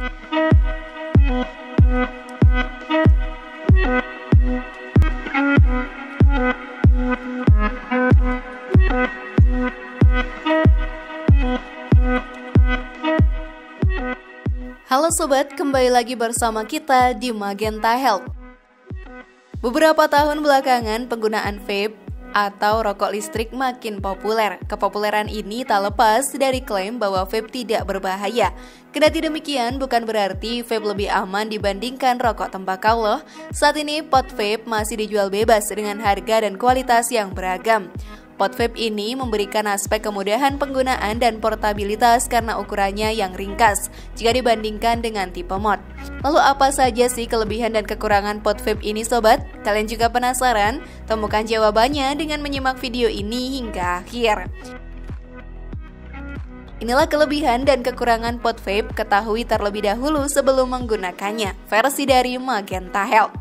Halo sobat, kembali lagi bersama kita di Magenta Health. Beberapa tahun belakangan penggunaan vape atau rokok listrik makin populer. Kepopuleran ini tak lepas dari klaim bahwa vape tidak berbahaya. Kendati demikian, bukan berarti vape lebih aman dibandingkan rokok tembakau loh. Saat ini pot vape masih dijual bebas dengan harga dan kualitas yang beragam. Pot vape ini memberikan aspek kemudahan penggunaan dan portabilitas karena ukurannya yang ringkas jika dibandingkan dengan tipe mod. Lalu apa saja sih kelebihan dan kekurangan pot vape ini sobat? Kalian juga penasaran? Temukan jawabannya dengan menyimak video ini hingga akhir. Inilah kelebihan dan kekurangan pot vape, ketahui terlebih dahulu sebelum menggunakannya. Versi dari Magenta Health.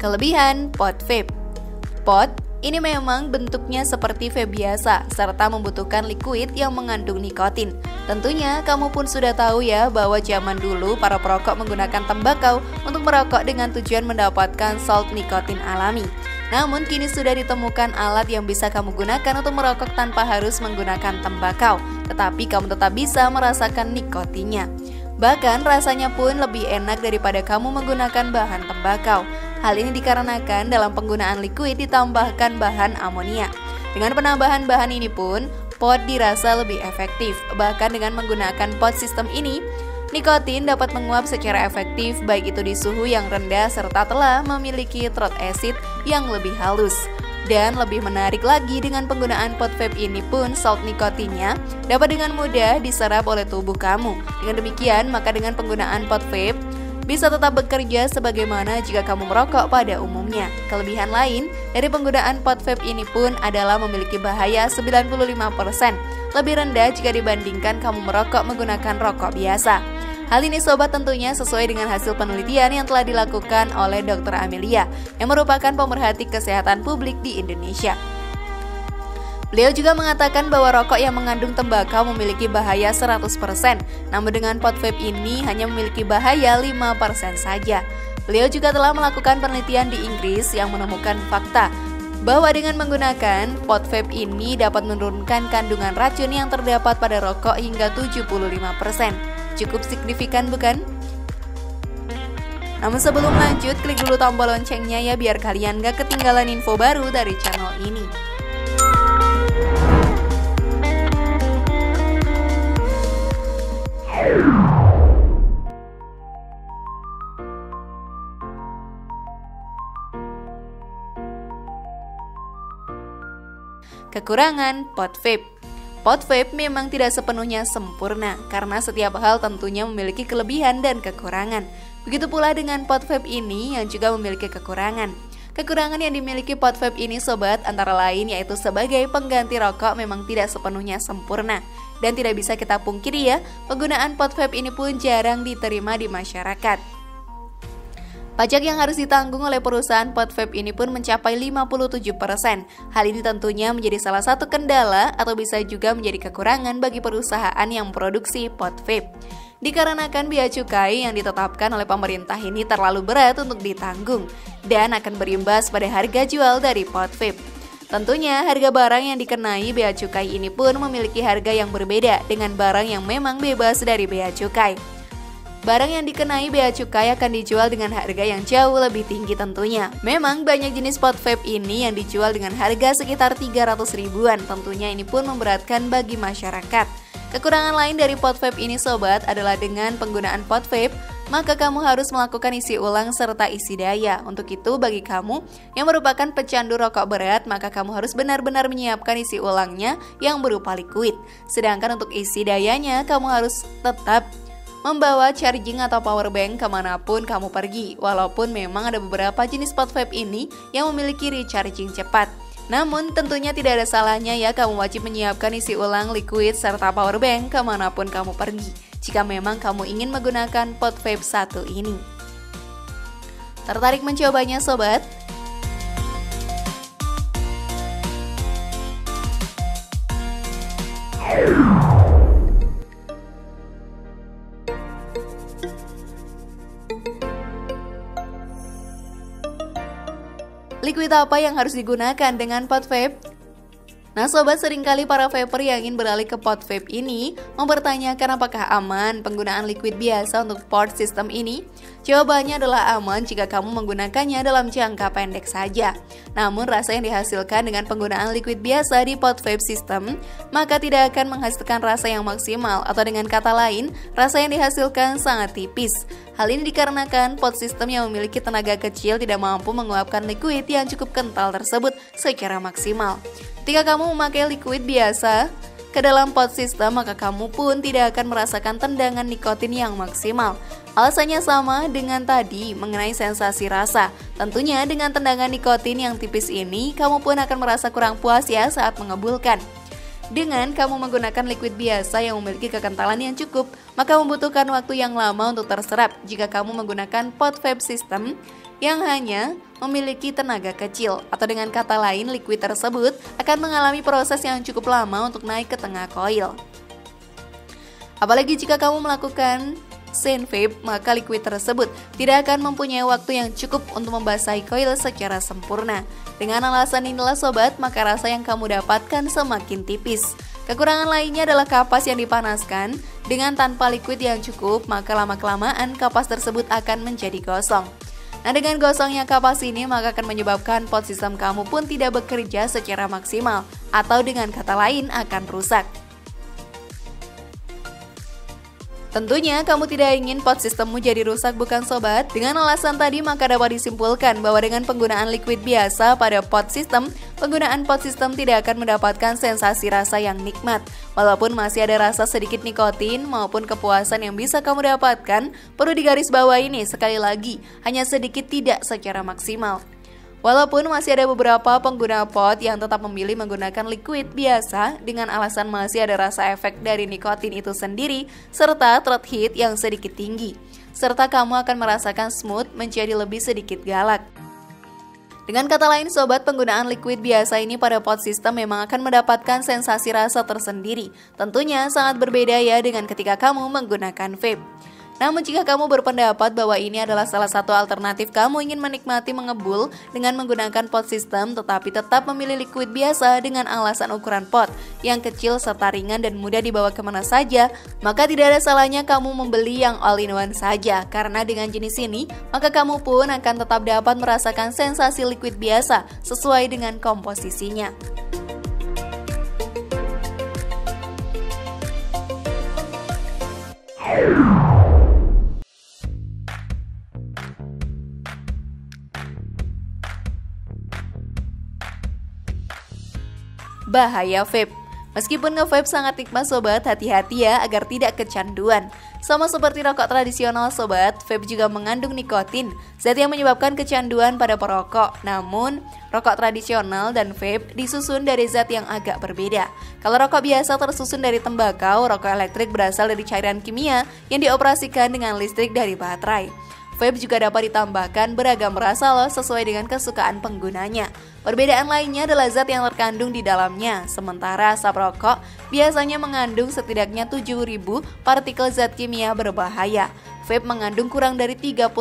Kelebihan pot vape. Pot ini memang bentuknya seperti vape biasa serta membutuhkan liquid yang mengandung nikotin. Tentunya kamu pun sudah tahu ya bahwa zaman dulu para perokok menggunakan tembakau untuk merokok dengan tujuan mendapatkan salt nikotin alami. Namun kini sudah ditemukan alat yang bisa kamu gunakan untuk merokok tanpa harus menggunakan tembakau, tetapi kamu tetap bisa merasakan nikotinnya. Bahkan rasanya pun lebih enak daripada kamu menggunakan bahan tembakau. Hal ini dikarenakan dalam penggunaan liquid ditambahkan bahan amonia. Dengan penambahan bahan ini pun, pot dirasa lebih efektif. Bahkan dengan menggunakan pot sistem ini, nikotin dapat menguap secara efektif baik itu di suhu yang rendah serta telah memiliki throat acid yang lebih halus. Dan lebih menarik lagi dengan penggunaan pot vape ini pun salt nikotinnya dapat dengan mudah diserap oleh tubuh kamu. Dengan demikian maka dengan penggunaan pot vape bisa tetap bekerja sebagaimana jika kamu merokok pada umumnya. Kelebihan lain dari penggunaan pot vape ini pun adalah memiliki bahaya 95% lebih rendah jika dibandingkan kamu merokok menggunakan rokok biasa. Hal ini sobat tentunya sesuai dengan hasil penelitian yang telah dilakukan oleh Dr. Amelia yang merupakan pemerhati kesehatan publik di Indonesia. Beliau juga mengatakan bahwa rokok yang mengandung tembakau memiliki bahaya 100%, namun dengan pot vape ini hanya memiliki bahaya 5% saja. Beliau juga telah melakukan penelitian di Inggris yang menemukan fakta bahwa dengan menggunakan pot vape ini dapat menurunkan kandungan racun yang terdapat pada rokok hingga 75%. Cukup signifikan bukan? Namun sebelum lanjut, klik dulu tombol loncengnya ya biar kalian gak ketinggalan info baru dari channel ini. Kekurangan pot vape. Pot vape memang tidak sepenuhnya sempurna karena setiap hal tentunya memiliki kelebihan dan kekurangan. Begitu pula dengan pot vape ini yang juga memiliki kekurangan. Kekurangan yang dimiliki pot vape ini sobat antara lain yaitu sebagai pengganti rokok memang tidak sepenuhnya sempurna. Dan tidak bisa kita pungkiri ya, penggunaan pot vape ini pun jarang diterima di masyarakat. Pajak yang harus ditanggung oleh perusahaan pot vape ini pun mencapai 57%. Hal ini tentunya menjadi salah satu kendala atau bisa juga menjadi kekurangan bagi perusahaan yang memproduksi pot vape. Dikarenakan bea cukai yang ditetapkan oleh pemerintah ini terlalu berat untuk ditanggung dan akan berimbas pada harga jual dari pot vape. Tentunya harga barang yang dikenai bea cukai ini pun memiliki harga yang berbeda dengan barang yang memang bebas dari bea cukai. Barang yang dikenai bea cukai akan dijual dengan harga yang jauh lebih tinggi tentunya. Memang banyak jenis pot vape ini yang dijual dengan harga sekitar 300 ribuan. Tentunya ini pun memberatkan bagi masyarakat. Kekurangan lain dari pot vape ini sobat adalah dengan penggunaan pot vape, maka kamu harus melakukan isi ulang serta isi daya. Untuk itu bagi kamu yang merupakan pecandu rokok berat, maka kamu harus benar-benar menyiapkan isi ulangnya yang berupa liquid. Sedangkan untuk isi dayanya kamu harus tetap membawa charging atau power bank kemanapun kamu pergi. Walaupun memang ada beberapa jenis pot vape ini yang memiliki recharging cepat, namun tentunya tidak ada salahnya ya kamu wajib menyiapkan isi ulang liquid serta power bank kemanapun kamu pergi jika memang kamu ingin menggunakan pot vape satu ini. Tertarik mencobanya sobat? Liquid apa yang harus digunakan dengan pot vape? Nah sobat, seringkali para vapor yang ingin beralih ke pot vape ini mempertanyakan apakah aman penggunaan liquid biasa untuk pot system ini. Jawabannya adalah aman jika kamu menggunakannya dalam jangka pendek saja. Namun rasa yang dihasilkan dengan penggunaan liquid biasa di pot vape system maka tidak akan menghasilkan rasa yang maksimal, atau dengan kata lain, rasa yang dihasilkan sangat tipis. Hal ini dikarenakan pot system yang memiliki tenaga kecil tidak mampu menguapkan liquid yang cukup kental tersebut secara maksimal. Ketika kamu memakai liquid biasa ke dalam pot system, maka kamu pun tidak akan merasakan tendangan nikotin yang maksimal. Alasannya sama dengan tadi mengenai sensasi rasa. Tentunya dengan tendangan nikotin yang tipis ini, kamu pun akan merasa kurang puas ya saat mengebulkan. Dengan kamu menggunakan liquid biasa yang memiliki kekentalan yang cukup, maka membutuhkan waktu yang lama untuk terserap jika kamu menggunakan pot vape system yang hanya memiliki tenaga kecil, atau dengan kata lain, liquid tersebut akan mengalami proses yang cukup lama untuk naik ke tengah koil. Apalagi jika kamu melakukan Zen vape, maka liquid tersebut tidak akan mempunyai waktu yang cukup untuk membasahi koil secara sempurna. Dengan alasan inilah sobat, maka rasa yang kamu dapatkan semakin tipis. Kekurangan lainnya adalah kapas yang dipanaskan. Dengan tanpa liquid yang cukup, maka lama-kelamaan kapas tersebut akan menjadi gosong. Nah, dengan gosongnya kapas ini maka akan menyebabkan pot sistem kamu pun tidak bekerja secara maksimal, atau dengan kata lain akan rusak. Tentunya kamu tidak ingin pot sistemmu jadi rusak, bukan sobat? Dengan alasan tadi maka dapat disimpulkan bahwa dengan penggunaan liquid biasa pada pot sistem, penggunaan pot sistem tidak akan mendapatkan sensasi rasa yang nikmat. Walaupun masih ada rasa sedikit nikotin maupun kepuasan yang bisa kamu dapatkan, perlu digarisbawahi ini sekali lagi, hanya sedikit, tidak secara maksimal. Walaupun masih ada beberapa pengguna pot yang tetap memilih menggunakan liquid biasa dengan alasan masih ada rasa efek dari nikotin itu sendiri serta throat heat yang sedikit tinggi, serta kamu akan merasakan smooth menjadi lebih sedikit galak. Dengan kata lain sobat, penggunaan liquid biasa ini pada pot system memang akan mendapatkan sensasi rasa tersendiri. Tentunya sangat berbeda ya dengan ketika kamu menggunakan vape. Namun jika kamu berpendapat bahwa ini adalah salah satu alternatif kamu ingin menikmati mengebul dengan menggunakan pot system tetapi tetap memilih liquid biasa dengan alasan ukuran pot yang kecil serta ringan dan mudah dibawa kemana saja, maka tidak ada salahnya kamu membeli yang all-in-one saja, karena dengan jenis ini maka kamu pun akan tetap dapat merasakan sensasi liquid biasa sesuai dengan komposisinya. Bahaya vape. Meskipun nge-vape sangat nikmat sobat, hati-hati ya agar tidak kecanduan. Sama seperti rokok tradisional sobat, vape juga mengandung nikotin, zat yang menyebabkan kecanduan pada perokok. Namun, rokok tradisional dan vape disusun dari zat yang agak berbeda. Kalau rokok biasa tersusun dari tembakau, rokok elektrik berasal dari cairan kimia yang dioperasikan dengan listrik dari baterai. Vape juga dapat ditambahkan beragam rasa loh sesuai dengan kesukaan penggunanya. Perbedaan lainnya adalah zat yang terkandung di dalamnya. Sementara asap rokok biasanya mengandung setidaknya 7.000 partikel zat kimia berbahaya. Vape mengandung kurang dari 30%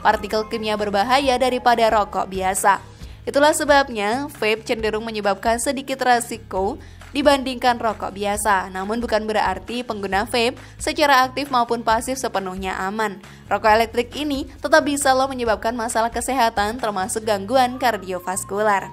partikel kimia berbahaya daripada rokok biasa. Itulah sebabnya vape cenderung menyebabkan sedikit resiko dibandingkan rokok biasa. Namun bukan berarti pengguna vape secara aktif maupun pasif sepenuhnya aman. Rokok elektrik ini tetap bisa loh menyebabkan masalah kesehatan termasuk gangguan kardiovaskular.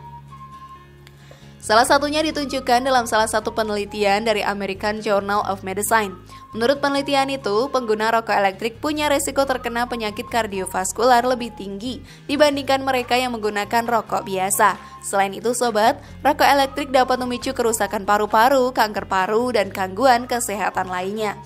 Salah satunya ditunjukkan dalam salah satu penelitian dari American Journal of Medicine. Menurut penelitian itu, pengguna rokok elektrik punya resiko terkena penyakit kardiovaskular lebih tinggi dibandingkan mereka yang menggunakan rokok biasa. Selain itu sobat, rokok elektrik dapat memicu kerusakan paru-paru, kanker paru, dan gangguan kesehatan lainnya.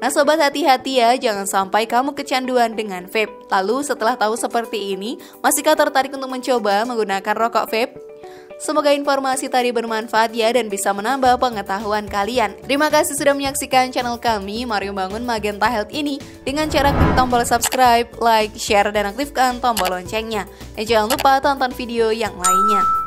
Nah sobat, hati-hati ya, jangan sampai kamu kecanduan dengan vape. Lalu setelah tahu seperti ini, masihkah tertarik untuk mencoba menggunakan rokok vape? Semoga informasi tadi bermanfaat ya dan bisa menambah pengetahuan kalian. Terima kasih sudah menyaksikan channel kami Mario Bangun Magenta Health ini dengan cara klik tombol subscribe, like, share, dan aktifkan tombol loncengnya. Dan jangan lupa tonton video yang lainnya.